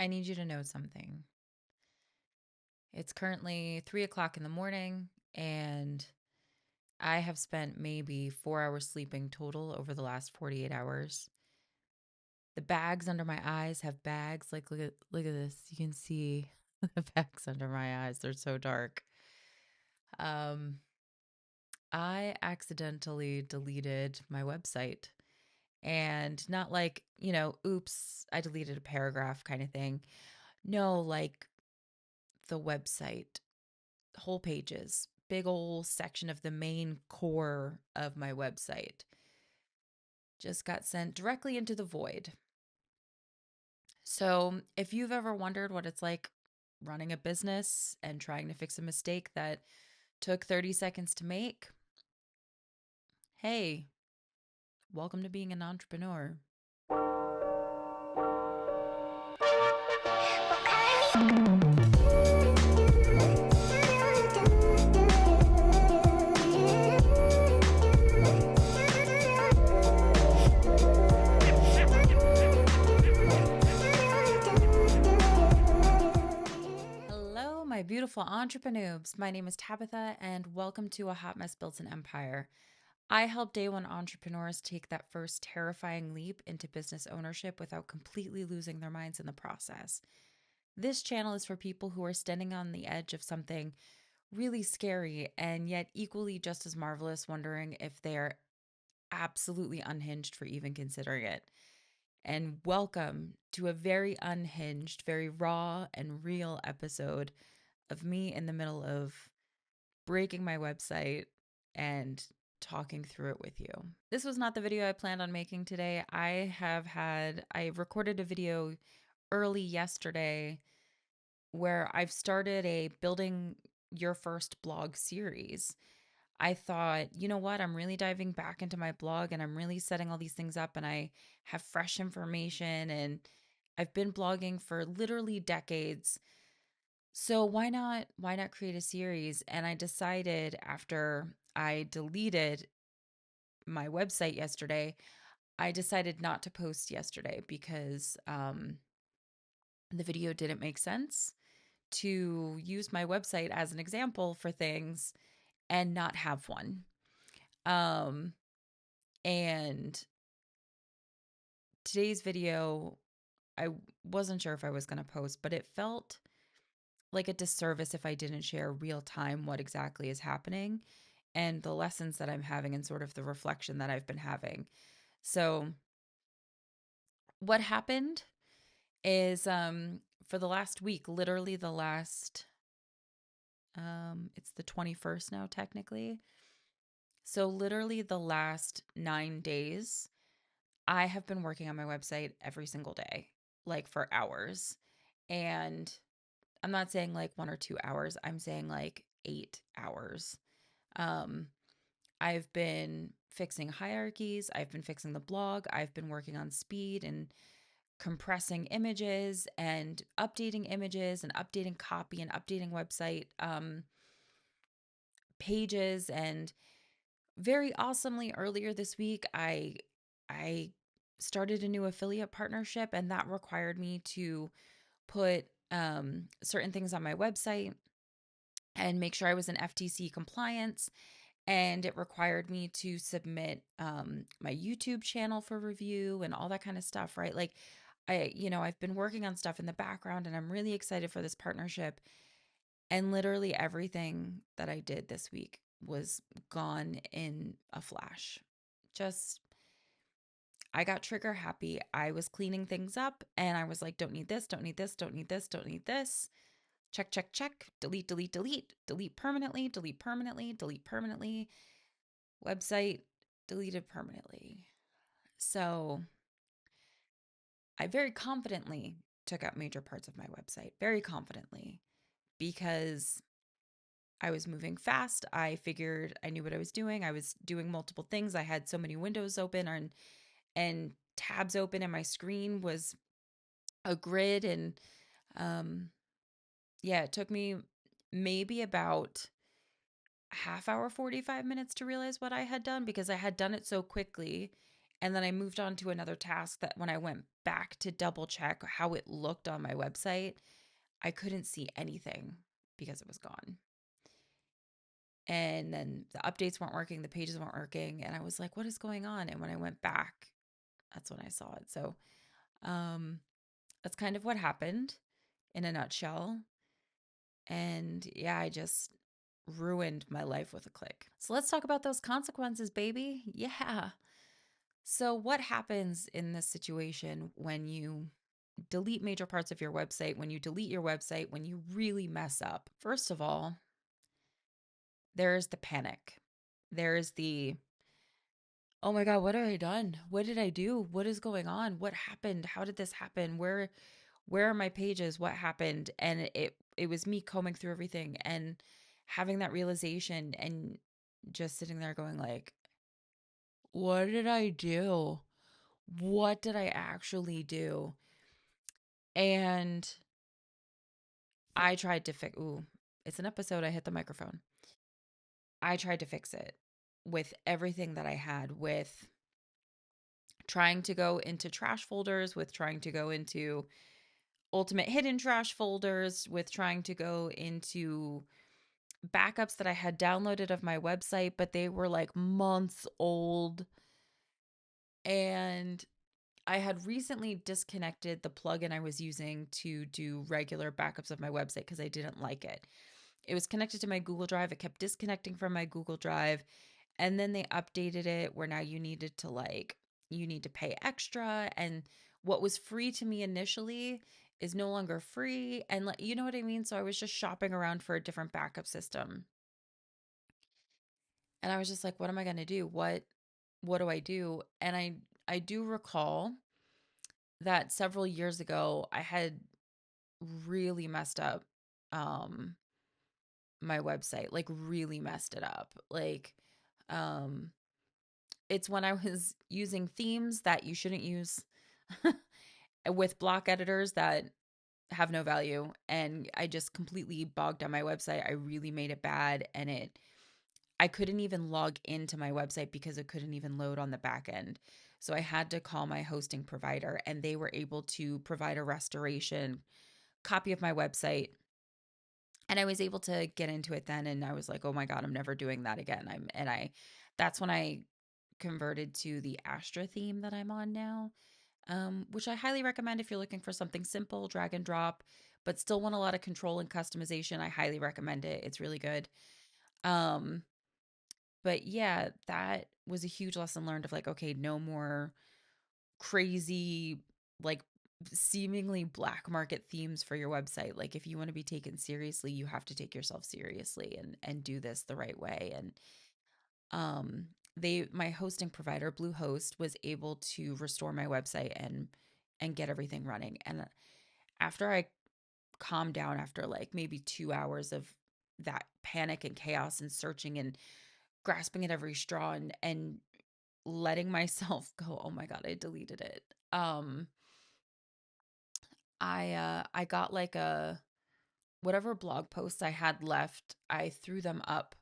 I need you to know something. It's currently 3 o'clock in the morning, and I have spent maybe 4 hours sleeping total over the last 48 hours. The bags under my eyes have bags. Like, look at this. You can see the bags under my eyes. They're so dark. Um, I accidentally deleted my website. And not like, oops, I deleted a paragraph kind of thing. No, like the website, whole pages, big old section of the main core of my website just got sent directly into the void. So, if you've ever wondered what it's like running a business and trying to fix a mistake that took 30 seconds to make, hey, welcome to being an entrepreneur. Hello, my beautiful entrepreneurs. My name is Tabitha, and welcome to A Hot Mess Builds an Empire. I help day one entrepreneurs take that first terrifying leap into business ownership without completely losing their minds in the process. This channel is for people who are standing on the edge of something really scary and yet equally just as marvelous, wondering if they're absolutely unhinged for even considering it. And welcome to a very unhinged, very raw and real episode of me in the middle of breaking my website and talking through it with you. This was not the video I planned on making today. I recorded a video early yesterday where I've started a building your first blog series. I thought, you know what? I'm really diving back into my blog and I'm really setting all these things up and I have fresh information and I've been blogging for literally decades. So why not create a series? And I decided after I deleted my website yesterday, I decided not to post yesterday because the video didn't make sense to use my website as an example for things and not have one. Um, and today's video, I wasn't sure if I was going to post, but it felt like a disservice if I didn't share real time what exactly is happening and the lessons that I'm having and sort of the reflection that I've been having. So, what happened is for the last week, literally the last it's the 21st now technically. So, literally the last 9 days, I have been working on my website every single day, like for hours. And I'm not saying like 1 or 2 hours, I'm saying like 8 hours. Um, I've been fixing hierarchies, I've been fixing the blog, I've been working on speed and compressing images and updating copy and updating website pages. And very awesomely earlier this week, I started a new affiliate partnership, and that required me to put certain things on my website and make sure I was in FTC compliance. And it required me to submit my YouTube channel for review and all that kind of stuff, right? Like, I've been working on stuff in the background and I'm really excited for this partnership. And literally everything that I did this week was gone in a flash. Just, I got trigger happy. I was cleaning things up and I was like, don't need this, don't need this, don't need this, don't need this. Check, check, check. Delete, delete, delete. Delete permanently, delete permanently, delete permanently. Website deleted permanently. So I very confidently took out major parts of my website, very confidently, because I was moving fast. I figured I knew what I was doing. I was doing multiple things. I had so many windows open and tabs open, and my screen was a grid. And um, yeah, it took me maybe about half hour, 45 minutes to realize what I had done because I had done it so quickly And then I moved on to another task that when I went back to double check how it looked on my website, I couldn't see anything because it was gone. And then the updates weren't working, the pages weren't working, and I was like, what is going on? And when I went back, that's when I saw it. So, um that's kind of what happened in a nutshell. And yeah, I just ruined my life with a click. So let's talk about those consequences, baby. Yeah. So, what happens in this situation when you delete major parts of your website, when you delete your website, when you really mess up? First of all, there's the panic. There's the, oh my God, what have I done? What did I do? What is going on? What happened? How did this happen? Where are my pages? What happened? And it was me combing through everything and having that realization and just sitting there going like, what did I do? What did I actually do? And I tried to fix, ooh, it's an episode. I hit the microphone. I tried to fix it with everything that I had, with trying to go into trash folders, with trying to go into ultimate hidden trash folders, with trying to go into backups that I had downloaded of my website, but they were like months old. And I had recently disconnected the plugin I was using to do regular backups of my website because I didn't like it. It was connected to my Google Drive. It kept disconnecting from my Google Drive. And then they updated it where now you need to pay extra. And what was free to me initially is no longer free. And like, you know what I mean? So I was just shopping around for a different backup system. And I was just like, what am I going to do? What do I do? And I do recall that several years ago I had really messed up um my website, like really messed it up. Like um it's when I was using themes that you shouldn't use with block editors that have no value, and I just completely bogged down my website. I really made it bad, and it I couldn't even log into my website because it couldn't even load on the back end. So I had to call my hosting provider, and they were able to provide a restoration copy of my website. And I was able to get into it then, and I was like, "Oh my god, I'm never doing that again." That's when I converted to the Astra theme that I'm on now, which I highly recommend if you're looking for something simple, drag and drop, but still want a lot of control and customization. I highly recommend it. It's really good. Um, but yeah, that was a huge lesson learned of like, okay, no more crazy, like seemingly black market themes for your website. Like if you want to be taken seriously, you have to take yourself seriously and do this the right way. And they my hosting provider, Bluehost, was able to restore my website and get everything running. And after I calmed down after like maybe 2 hours of that panic and chaos and searching and grasping at every straw and letting myself go, oh my god, I deleted it. I got like a whatever blog posts I had left, I threw them up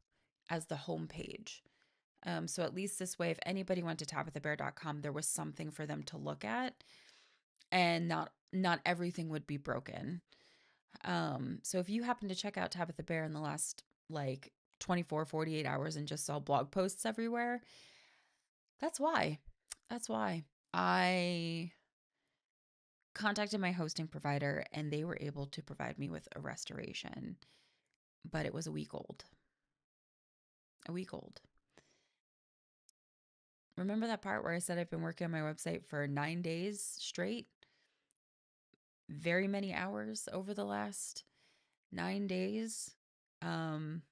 as the homepage. So at least this way, if anybody went to tabithabear.com, there was something for them to look at, and not everything would be broken. So if you happen to check out Tabitha Bear in the last like 24, 48 hours and just saw blog posts everywhere, that's why. That's why. I contacted my hosting provider and they were able to provide me with a restoration, but it was a week old. A week old. Remember that part where I said I've been working on my website for 9 days straight? Very many hours over the last 9 days. Um,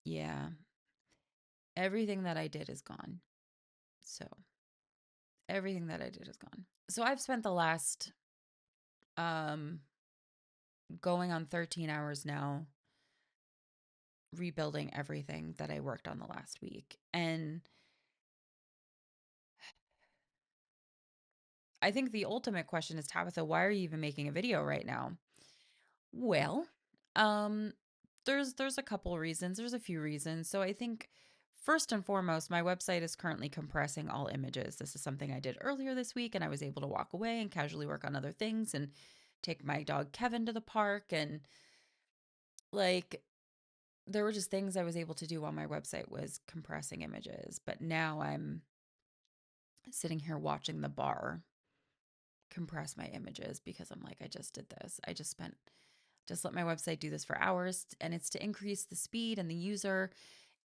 yeah, everything that I did is gone. So everything that I did is gone. So I've spent the last um going on 13 hours now rebuilding everything that I worked on the last week. And I think the ultimate question is, Tabitha, why are you even making a video right now? Well, um there's a couple reasons. There's a few reasons. So I think first and foremost, my website is currently compressing all images. This is something I did earlier this week, and I was able to walk away and casually work on other things and take my dog Kevin to the park. And like, there were just things I was able to do while my website was compressing images. But now I'm sitting here watching the bar compress my images because I'm like, I just did this. Just let my website do this for hours. And it's to increase the speed and the user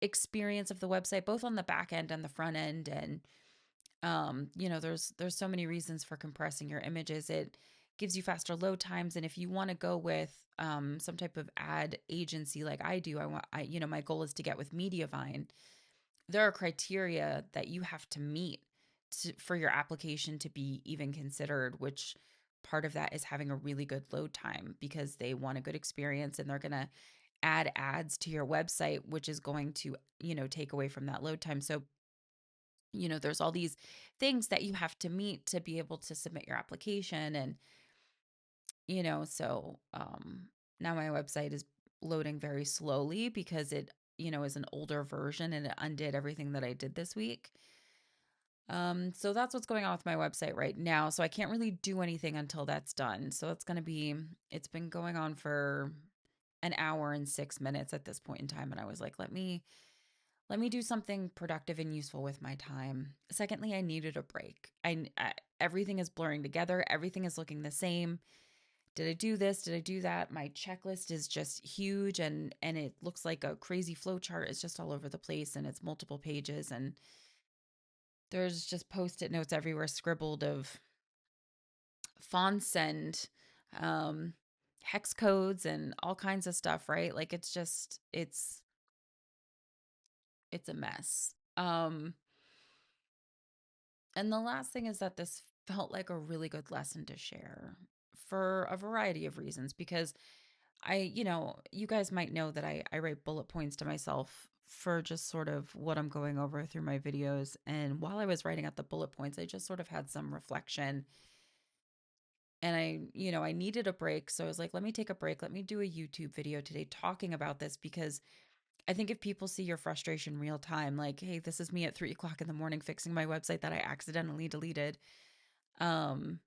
experience of the website, both on the back end and the front end. And there's so many reasons for compressing your images. It gives you faster load times, and if you want to go with some type of ad agency like I do, my goal is to get with Mediavine. There are criteria that you have to meet for your application to be even considered, which part of that is having a really good load time because they want a good experience and they're going to add ads to your website, which is going to, take away from that load time. So, there's all these things that you have to meet to be able to submit your application. And, now my website is loading very slowly because it, is an older version and it undid everything that I did this week. So that's what's going on with my website right now. So I can't really do anything until that's done. So it's been going on for an hour and 6 minutes at this point in time. And I was like, let me do something productive and useful with my time. Secondly, I needed a break. Everything is blurring together. Everything is looking the same. Did I do this? Did I do that? My checklist is just huge and it looks like a crazy flow chart. It's just all over the place and it's multiple pages and there's just post-it notes everywhere scribbled of fonts and um, hex codes and all kinds of stuff, right? Like it's a mess. And the last thing is that this felt like a really good lesson to share for a variety of reasons because you guys might know that I write bullet points to myself for just sort of what I'm going over through my videos. And while I was writing out the bullet points, I just sort of had some reflection and I needed a break. So I was like, let me take a break. Let me do a YouTube video today talking about this because I think if people see your frustration real time, like, hey, this is me at 3 o'clock in the morning fixing my website that I accidentally deleted. Um,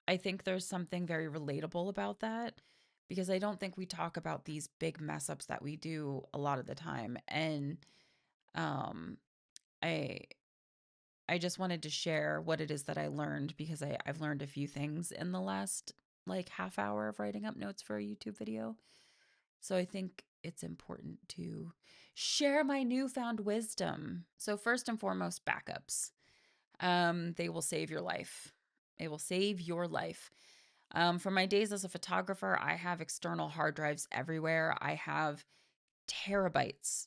I think there's something very relatable about that because I don't think we talk about these big mess ups that we do a lot of the time. And um, I I just wanted to share what it is that I learned because I've learned a few things in the last like half hour of writing up notes for a YouTube video. So I think it's important to share my newfound wisdom. So first and foremost, backups. They will save your life. They will save your life. From my days as a photographer, I have external hard drives everywhere. I have terabytes,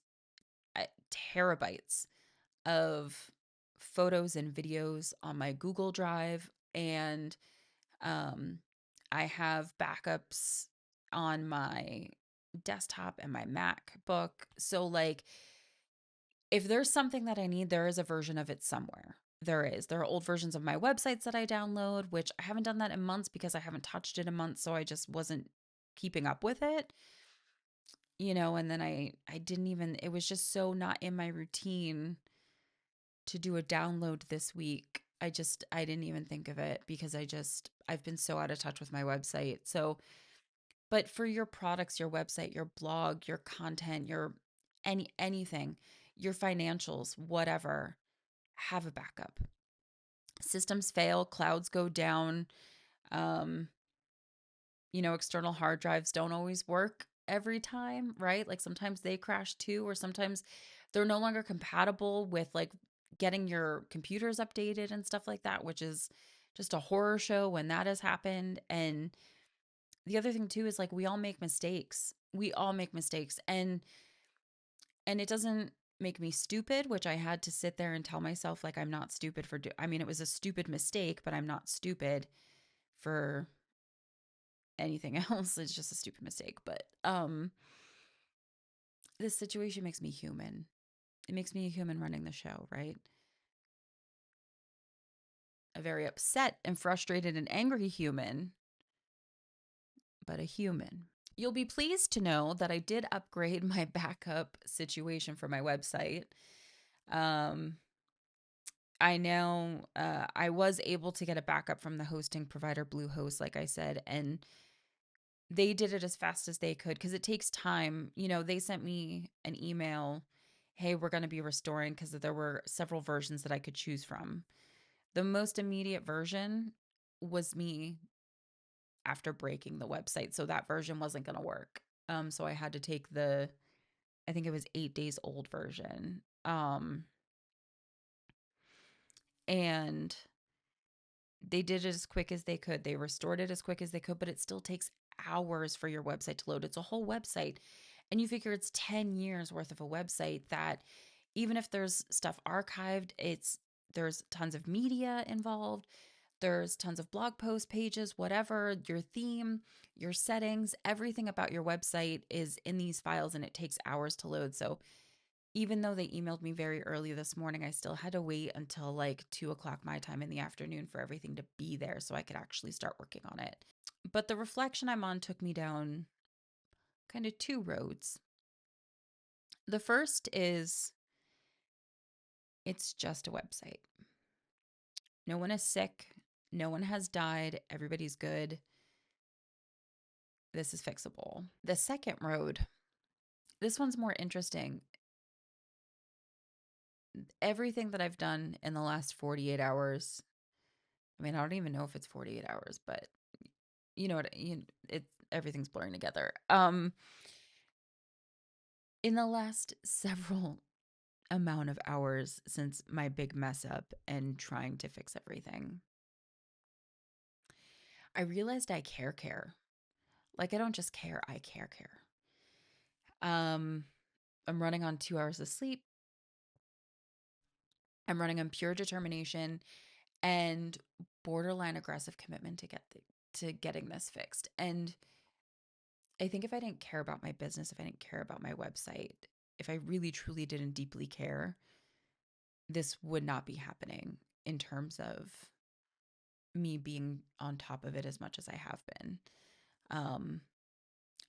terabytes of photos and videos on my Google Drive, and um, I have backups on my desktop and my MacBook. So, like, if there's something that I need, there is a version of it somewhere. There is. There are old versions of my websites that I download, which I haven't done that in months because I haven't touched it in months. So I just wasn't keeping up with it, and then I didn't even, it was just so not in my routine to do a download this week. I didn't even think of it because I've been so out of touch with my website. So, but for your products, your website, your blog, your content, your anything, your financials, whatever, have a backup. Systems fail, clouds go down. Um, external hard drives don't always work every time, right? Like sometimes they crash too, or sometimes they're no longer compatible with like getting your computers updated and stuff like that, which is just a horror show when that has happened. And the other thing too is like we all make mistakes. We all make mistakes. And it doesn't make me stupid, which I had to sit there and tell myself like I'm not stupid I mean, it was a stupid mistake, but I'm not stupid for anything else. It's just a stupid mistake. But this situation makes me human. It makes me a human running the show, right? A very upset and frustrated and angry human, but a human. You'll be pleased to know that I did upgrade my backup situation for my website. Um, I know I was able to get a backup from the hosting provider Bluehost, like I said, and they did it as fast as they could because it takes time. They sent me an email, hey, we're going to be restoring, because there were several versions that I could choose from. The most immediate version was me after breaking the website. So that version wasn't going to work. So I had to take I think it was 8 days old version. And they did it as quick as they could. They restored it as quick as they could, but it still takes hours for your website to load. It's a whole website. And you figure it's 10 years worth of a website that even if there's stuff archived, there's tons of media involved. There's tons of blog post pages, whatever, your theme, your settings, everything about your website is in these files and it takes hours to load. So even though they emailed me very early this morning, I still had to wait until like 2 o'clock my time in the afternoon for everything to be there so I could actually start working on it. But the reflection I'm on took me down kind of two roads. The first is it's just a website. No one is sick. No one has died. Everybody's good. This is fixable. The second road, this one's more interesting. Everything that I've done in the last 48 hours, I mean, I don't even know if it's 48 hours, but you know what, everything's blurring together. In the last several amount of hours since my big mess up and trying to fix everything, I realized I care. Like, I don't just care, I care. Um, I'm running on 2 hours of sleep. I'm running on pure determination and borderline aggressive commitment to getting this fixed. And I think if I didn't care about my business, if I didn't care about my website, if I really truly didn't deeply care, this would not be happening in terms of me being on top of it as much as I have been. Um,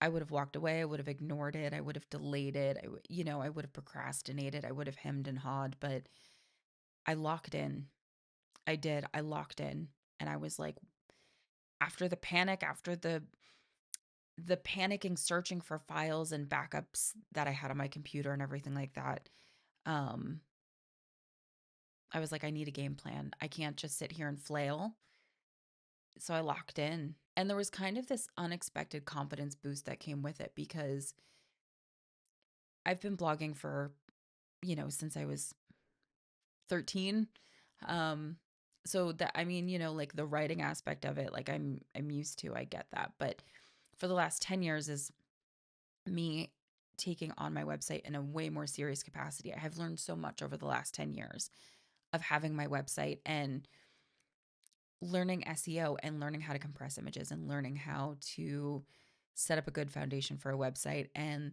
I would have walked away. I would have ignored it. I would have delayed it. I would have procrastinated. I would have hemmed and hawed, but I locked in. I did. I locked in, and I was like, after the panic, after the panicking, searching for files and backups that I had on my computer and everything like that. Um, I was like, I need a game plan. I can't just sit here and flail. So I locked in. And there was kind of this unexpected confidence boost that came with it because I've been blogging for, since I was 13. Um, so that, I mean, like the writing aspect of it, like I'm used to, I get that. But for the last 10 years is me taking on my website in a way more serious capacity. I have learned so much over the last 10 years of having my website and learning SEO and learning how to compress images and learning how to set up a good foundation for a website and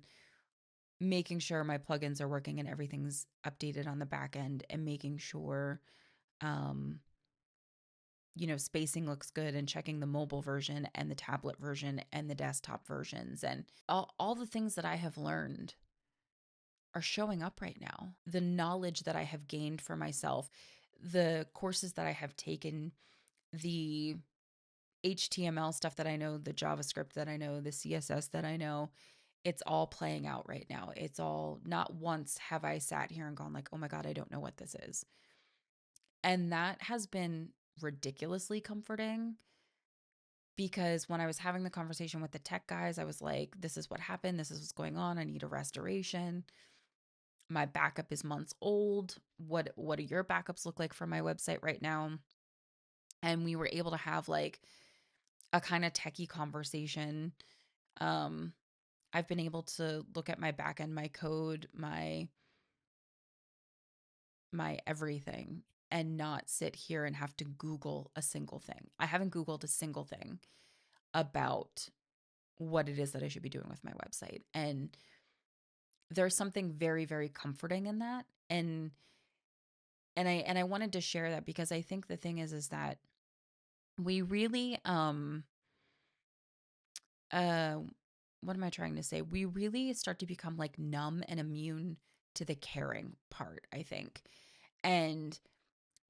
making sure my plugins are working and everything's updated on the back end and making sure um spacing looks good and checking the mobile version and the tablet version and the desktop versions and all the things that I have learned are showing up right now. The knowledge that I have gained for myself, the courses that I have taken, the HTML stuff that I know, the JavaScript that I know, the CSS that I know, it's all playing out right now. It's all, not once have I sat here and gone like, oh my God, I don't know what this is. And that has been ridiculously comforting because when I was having the conversation with the tech guys, I was like, this is what happened. This is what's going on. I need a restoration. My backup is months old. What do your backups look like for my website right now? And we were able to have like a kind of techie conversation. Um, I've been able to look at my backend, my code, my everything, and not sit here and have to Google a single thing. I haven't Googled a single thing about what it is that I should be doing with my website. And there's something very, very comforting in that. And I wanted to share that because I think the thing is that we really uh what am I trying to say? We really start to become like numb and immune to the caring part, I think. And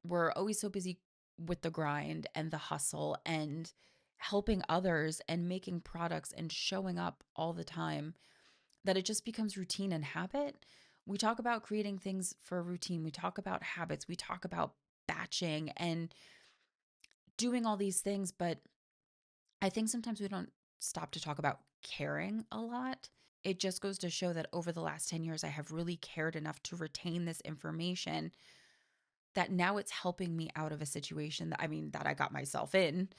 we're always so busy with the grind and the hustle and helping others and making products and showing up all the time that it just becomes routine and habit. We talk about creating things for a routine. We talk about habits. We talk about batching and doing all these things. But I think sometimes we don't stop to talk about caring a lot. It just goes to show that over the last 10 years, I have really cared enough to retain this information that now it's helping me out of a situation that, I mean, that I got myself in,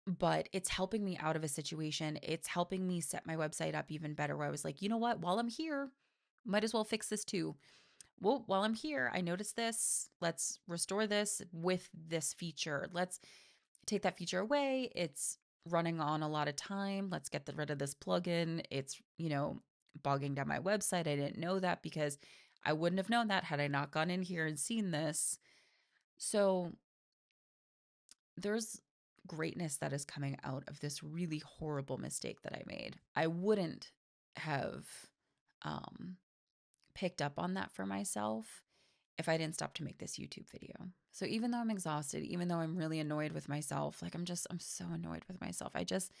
but it's helping me out of a situation. It's helping me set my website up even better, where I was like, you know what, while I'm here, might as well fix this too. Well, while I'm here, I noticed this. Let's restore this with this feature. Let's take that feature away. It's running on a lot of time. Let's get rid of this plugin. It's, bogging down my website. I didn't know that because I wouldn't have known that had I not gone in here and seen this. So there's greatness that is coming out of this really horrible mistake that I made. I wouldn't have um, picked up on that for myself if I didn't stop to make this YouTube video. So even though I'm exhausted, even though I'm really annoyed with myself, like I'm so annoyed with myself. I just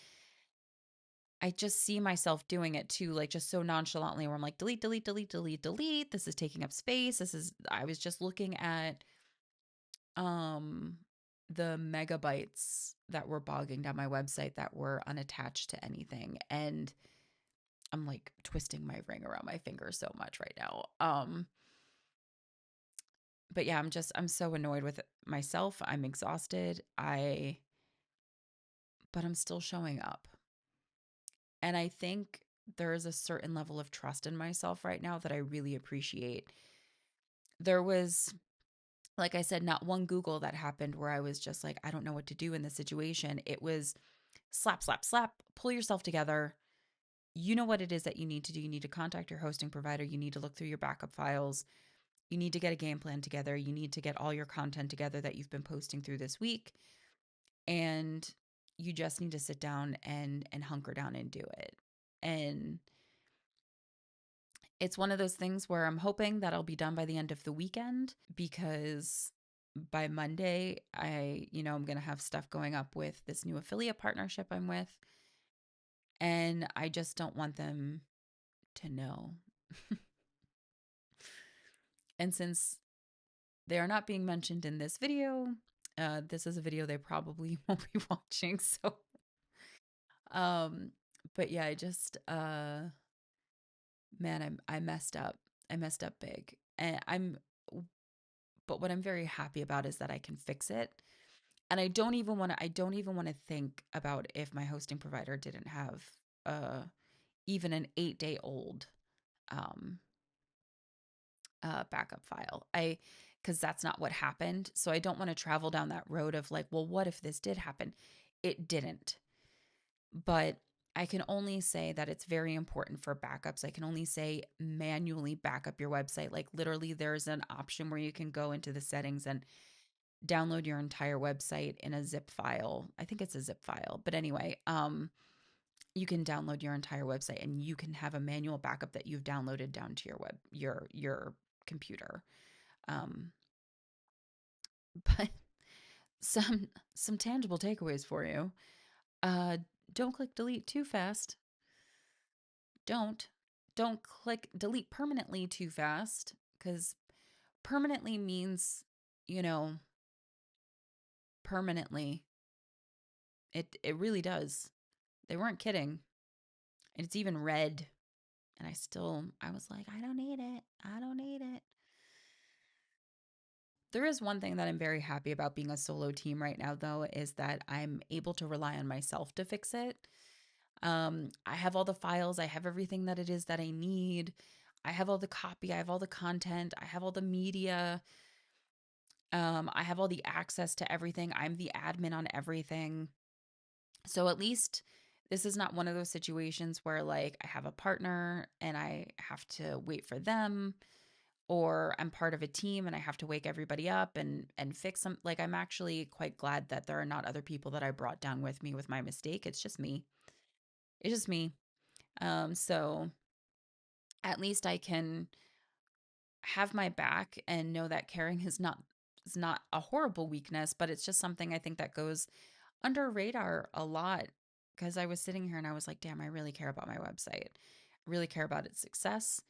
see myself doing it too, like just so nonchalantly, where I'm like, delete, delete, delete, delete, delete. This is taking up space. I was just looking at um the megabytes that were bogging down my website that were unattached to anything. And I'm like twisting my ring around my finger so much right now. But yeah, I'm so annoyed with myself. I'm exhausted. But I'm still showing up. And I think there is a certain level of trust in myself right now that I really appreciate. There was, like I said, not one Google that happened where I was just like, I don't know what to do in this situation. It was slap, slap, slap, pull yourself together. You know what it is that you need to do. You need to contact your hosting provider. You need to look through your backup files. You need to get a game plan together. You need to get all your content together that you've been posting through this week. And you just need to sit down and hunker down and do it. And it's one of those things where I'm hoping that I'll be done by the end of the weekend, because by Monday, I'm going to have stuff going up with this new affiliate partnership I'm with. And I just don't want them to know. And since they are not being mentioned in this video, this is a video they probably won't be watching. So, um, but yeah, man, I messed up. I messed up big. But what I'm very happy about is that I can fix it. And I don't even want to think about if my hosting provider didn't have uh even an 8-day old um backup file. Because that's not what happened. So I don't want to travel down that road of like, well, what if this did happen? It didn't. But I can only say that it's very important for backups. I can only say manually back up your website. Like literally, there's an option where you can go into the settings and download your entire website in a zip file. I think it's a zip file. But anyway, you can download your entire website and you can have a manual backup that you've downloaded down to your computer. Um, but some tangible takeaways for you. Uh, don't click delete too fast. Don't don't click delete permanently too fast, because permanently means, you know, permanently. It really does. They weren't kidding. And it's even red. And I was like, I don't need it. I don't need it. There is one thing that I'm very happy about being a solo team right now, though, is that I'm able to rely on myself to fix it. I have all the files, I have everything that it is that I need. I have all the copy, I have all the content, I have all the media. I have all the access to everything. I'm the admin on everything. So at least this is not one of those situations where like I have a partner and I have to wait for them, or I'm part of a team and I have to wake everybody up and fix them. Like I'm actually quite glad that there are not other people that I brought down with me with my mistake. It's just me. It's just me. So at least I can have my back and know that caring is not a horrible weakness, but it's just something I think that goes under radar a lot because I was sitting here and I was like, damn, I really care about my website. I really care about its success.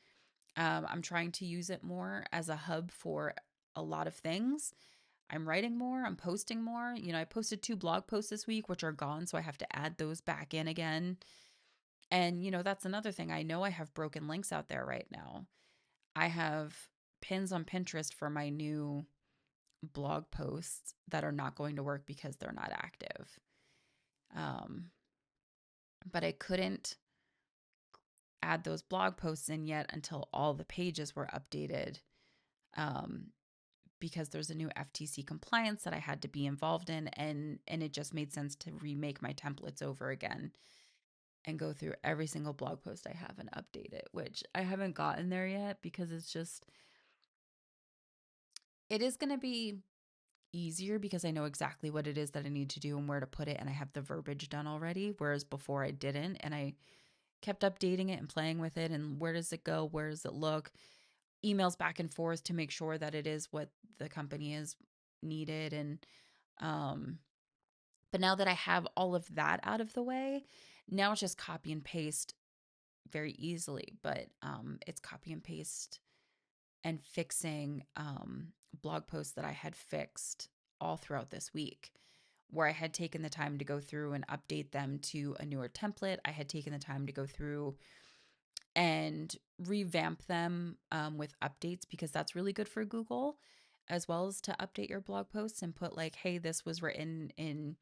I'm trying to use it more as a hub for a lot of things. I'm writing more, I'm posting more. I posted 2 blog posts this week, which are gone. So I have to add those back in again. And, that's another thing. I know I have broken links out there right now. I have pins on Pinterest for my new blog posts that are not going to work because they're not active. Um, but I couldn't add those blog posts in yet until all the pages were updated, um, because there's a new FTC compliance that I had to be involved in, and it just made sense to remake my templates over again and go through every single blog post I have and update it, which I haven't gotten there yet because it is going to be easier because I know exactly what it is that I need to do and where to put it, and I have the verbiage done already, whereas before I didn't, and I kept updating it and playing with it, and where does it go, where does it look, emails back and forth to make sure that it is what the company is needed. And um but now that I have all of that out of the way, now it's just copy and paste very easily. But it's copy and paste and fixing blog posts that I had fixed all throughout this week, where I had taken the time to go through and update them to a newer template. I had taken the time to go through and revamp them with updates, because that's really good for Google, as well as to update your blog posts and put like, hey, this was written in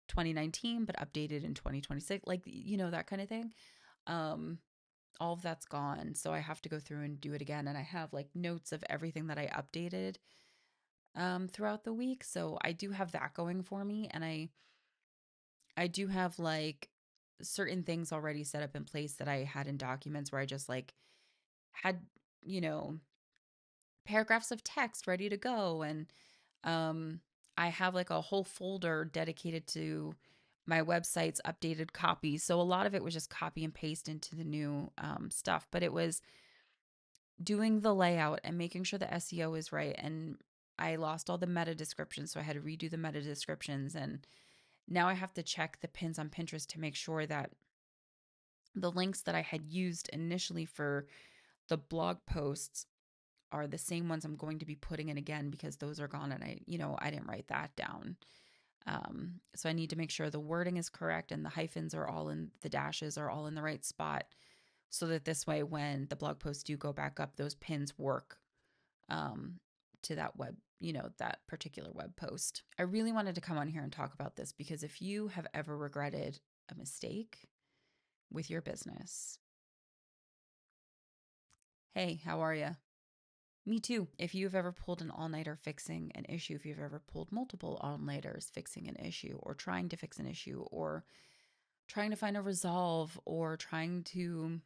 2019 but updated in 2026, like, that kind of thing. um all of that's gone, so I have to go through and do it again, and I have like notes of everything that I updated throughout the week. So I do have that going for me, and I do have like certain things already set up in place that I had in documents where I just like had, you know, paragraphs of text ready to go. And um, I have like a whole folder dedicated to my website's updated copy. So a lot of it was just copy and paste into the new stuff, but it was doing the layout and making sure the SEO is right. And I lost all the meta descriptions, so I had to redo the meta descriptions. And now I have to check the pins on Pinterest to make sure that the links that I had used initially for the blog posts are the same ones I'm going to be putting in again, because those are gone and I didn't write that down. So I need to make sure the wording is correct and the hyphens are all in, the dashes are all in the right spot, so that this way, when the blog posts do go back up, those pins work um, to that particular web post. I really wanted to come on here and talk about this because if you have ever regretted a mistake with your business, hey, how are you? Me too. If you've ever pulled an all nighter fixing an issue, if you've ever pulled multiple all nighters fixing an issue, or trying to fix an issue, or trying to find a resolve, or trying to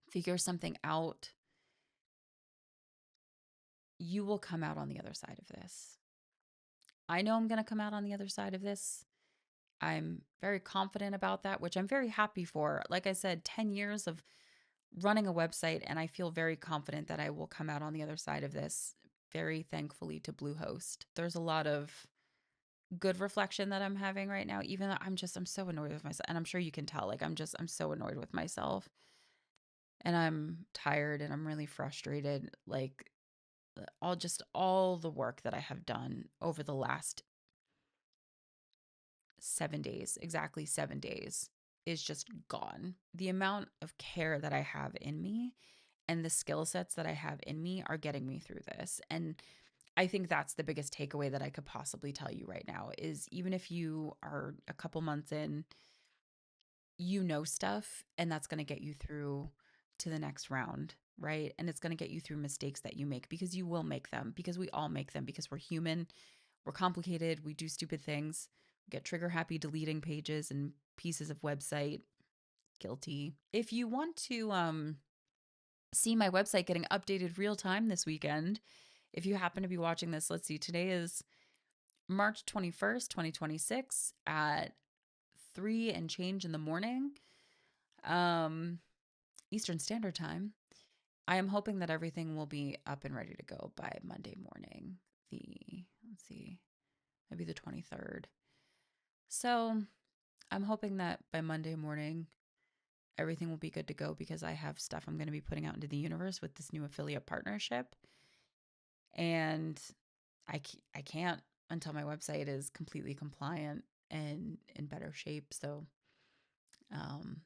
figure something out, you will come out on the other side of this. I know I'm going to come out on the other side of this. I'm very confident about that, which I'm very happy for. Like I said, 10 years of running a website, and I feel very confident that I will come out on the other side of this, very thankfully to Bluehost. There's a lot of good reflection that I'm having right now, even though I'm so annoyed with myself. And I'm sure you can tell, like, I'm so annoyed with myself, and I'm tired and I'm really frustrated. Like, all the work that I have done over the last 7 days, exactly 7 days, is just gone. The amount of care that I have in me and the skill sets that I have in me are getting me through this. And I think that's the biggest takeaway that I could possibly tell you right now is, even if you are a couple months in, stuff, and that's going to get you through to the next round, right? And it's going to get you through mistakes that you make, because you will make them, because we all make them, because we're human, we're complicated, we do stupid things, we get trigger happy deleting pages and pieces of website. Guilty. If you want to see my website getting updated real time this weekend, if you happen to be watching this, let's see, today is March 21st, 2026 at 3 and change in the morning. um, Eastern Standard Time. I am hoping that everything will be up and ready to go by Monday morning. Let's see, maybe the 23rd. So I'm hoping that by Monday morning, everything will be good to go because I have stuff I'm going to be putting out into the universe with this new affiliate partnership. And I can't until my website is completely compliant and in better shape. So um,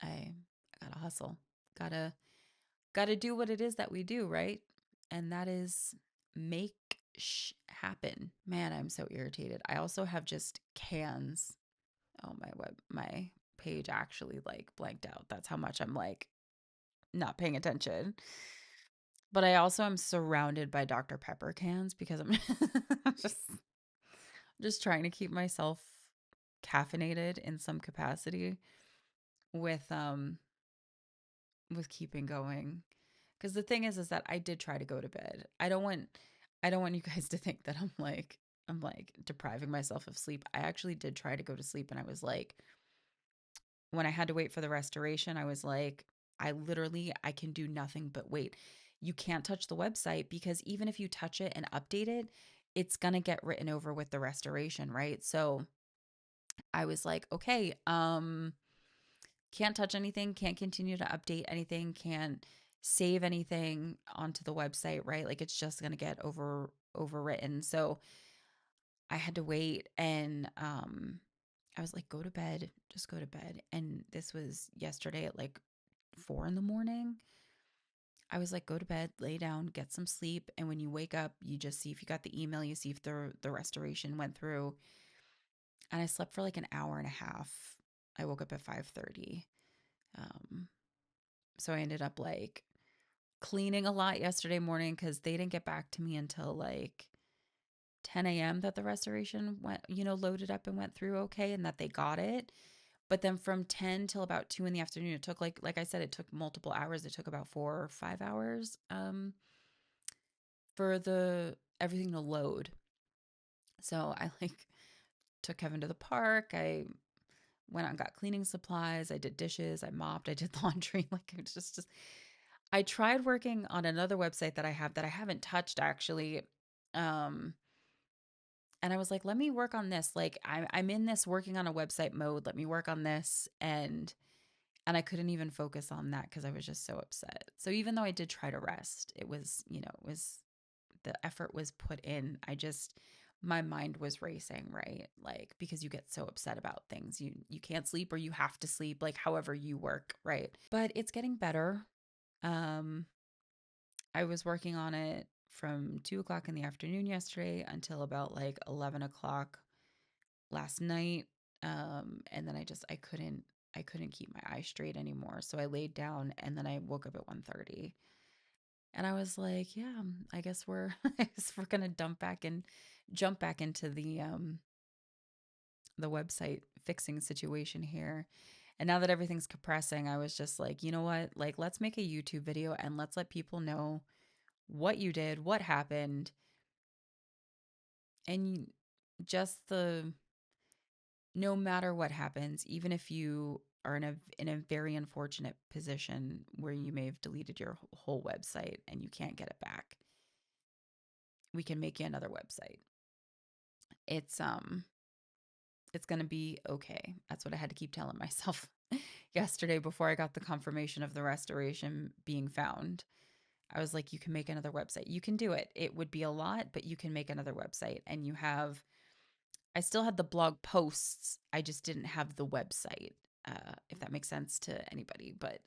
I gotta hustle, gotta gotta do what it is that we do, right? And that is make happen. Man, I'm so irritated. I also have just cans. Oh, my page actually like blanked out. That's how much I'm like not paying attention. But I also am surrounded by Dr. Pepper cans because I'm just trying to keep myself caffeinated in some capacity with um with keeping going. Because the thing is that I did try to go to bed. I don't want you guys to think that I'm like depriving myself of sleep. I actually did try to go to sleep and I was like when I had to wait for the restoration, I was like I can do nothing but wait. You can't touch the website because even if you touch it and update it, it's going to get written over with the restoration, right? So I was like, okay, can't touch anything, can't continue to update anything, can't save anything onto the website, right? Like it's just going to get overwritten. So I had to wait and I was like, go to bed, just go to bed. And this was yesterday at like 4 in the morning. I was like, go to bed, lay down, get some sleep. And when you wake up, you just see if you got the email, you see if the restoration went through. And I slept for like an hour and a half. I woke up at 5:30. Um, so I ended up like cleaning a lot yesterday morning because they didn't get back to me until like 10 a.m. that the restoration went, loaded up and went through okay and that they got it. But then from 10 till about 2 in the afternoon, it took like I said, it took multiple hours. It took about 4 or 5 hours for the everything to load. So I like took Kevin to the park. I went out and got cleaning supplies. I did dishes. I mopped. I did laundry. Like it was just I tried working on another website that I have that I haven't touched actually. Um, and I was like, let me work on this. Like I'm in this working on a website mode. Let me work on this. And I couldn't even focus on that because I was just so upset. So even though I did try to rest, it was the effort was put in. My mind was racing, right? Like because you get so upset about things. You can't sleep or you have to sleep, like however you work, right? But it's getting better. Um I was working on it from 2 o'clock in the afternoon yesterday until about like 11 o'clock last night. And then I couldn't keep my eyes straight anymore. So I laid down and then I woke up at 1:30. And I was like, yeah, I guess we're I guess we're gonna jump back into the website fixing situation here. And now that everything's compressing, I was just like, you know what? Like, let's make a YouTube video and let's let people know what you did, what happened, and just the no matter what happens, even if you are in a very unfortunate position where you may have deleted your whole website and you can't get it back, we can make you another website. It's it's going to be okay. That's what I had to keep telling myself yesterday before I got the confirmation of the restoration being found. I was like, you can make another website. You can do it. It would be a lot, but you can make another website. And I still had the blog posts. I just didn't have the website, if that makes sense to anybody. But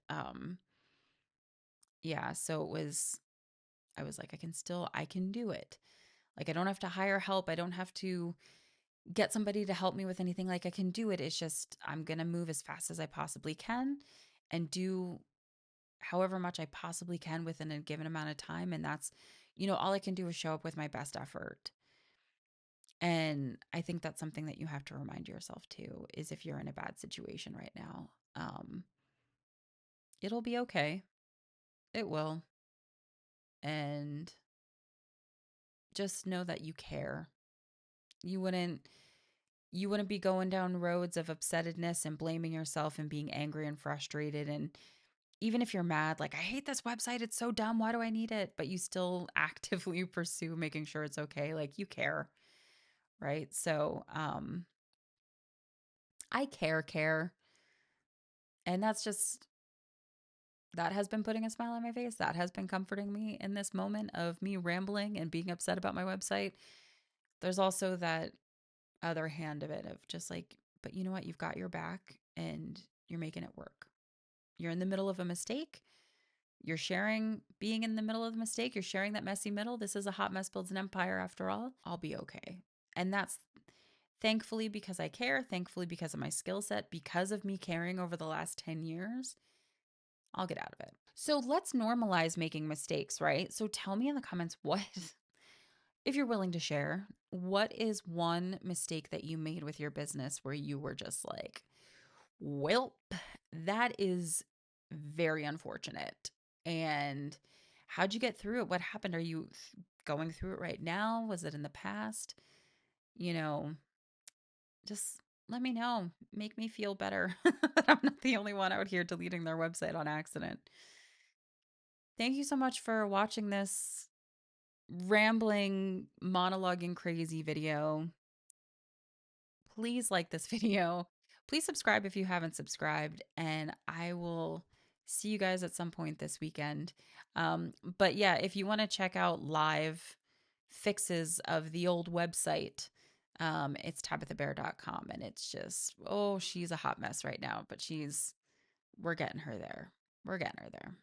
yeah, so I was like, I can do it. Like, I don't have to hire help. I don't have to get somebody to help me with anything. Like, I can do it. It's just, I'm going to move as fast as I possibly can and do however much I possibly can within a given amount of time. And that's, all I can do is show up with my best effort. And I think that's something that you have to remind yourself too, is if you're in a bad situation right now, it'll be okay. It will. And just know that you care. You wouldn't, You wouldn't be going down roads of upsettedness and blaming yourself and being angry and frustrated. And even if you're mad, like, I hate this website, it's so dumb, why do I need it? But you still actively pursue making sure it's okay. Like, you care, right? So, I care. And that's just, that has been putting a smile on my face. That has been comforting me in this moment of me rambling and being upset about my website. There's also that other hand of it of just like, but you know what? You've got your back and you're making it work. You're in the middle of a mistake. You're sharing being in the middle of the mistake. You're sharing that messy middle. This is a hot mess builds an empire after all. I'll be okay. And that's thankfully because I care, thankfully because of my skill set, because of me caring over the last 10 years. I'll get out of it. So let's normalize making mistakes, right? So tell me in the comments what, if you're willing to share, what is one mistake that you made with your business where you were just like, welp, that is very unfortunate. And how'd you get through it? What happened? Are you going through it right now? Was it in the past? You know, just let me know. Make me feel better that I'm not the only one out here deleting their website on accident. Thank you so much for watching this rambling, monologuing, crazy video. Please like this video. Please subscribe if you haven't subscribed, and I will see you guys at some point this weekend. But yeah, if you want to check out live fixes of the old website, it's tabithabear.com, and it's just, oh, she's a hot mess right now, but we're getting her there. We're getting her there.